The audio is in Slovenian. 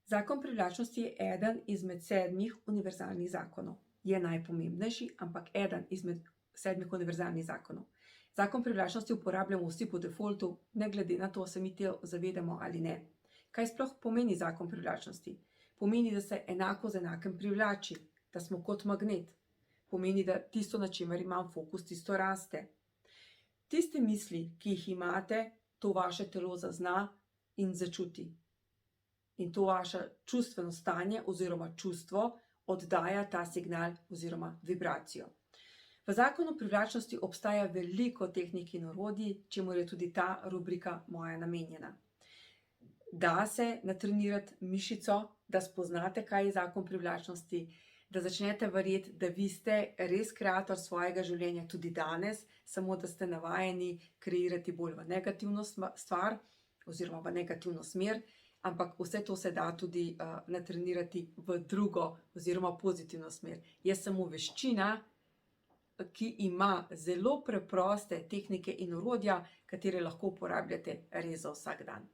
Zakon privlačnosti je eden izmed 7 univerzalnih zakonov. Je najpomembnejši, ampak eden izmed 7 univerzalnih zakonov. Zakon privlačnosti uporabljamo vsi po defaultu, ne glede na to, se mi to zavedamo ali ne. Kaj sploh pomeni zakon privlačnosti? Pomeni, da se enako z enakim privlači, da smo kot magnet. Pomeni, da tisto, na čemer imam fokus, tisto raste. Tiste misli, ki jih imate, to vaše telo zazna in začuti. In to vaše čustveno stanje oziroma čustvo oddaja ta signal oziroma vibracijo. V zakonu privlačnosti obstaja veliko tehnik in orodij, čemur je tudi ta rubrika moja namenjena. Da se natrenirati mišico, da spoznate, kaj je zakon privlačnosti, da začnete verjeti, da vi ste res kreator svojega življenja tudi danes, samo da ste navajeni kreirati bolj v negativno stvar oziroma v negativno smer, ampak vse to se da tudi natrenirati v drugo oziroma pozitivno smer. Je samo veščina, ki ima zelo preproste tehnike in orodja, katere lahko uporabljate res za vsak dan.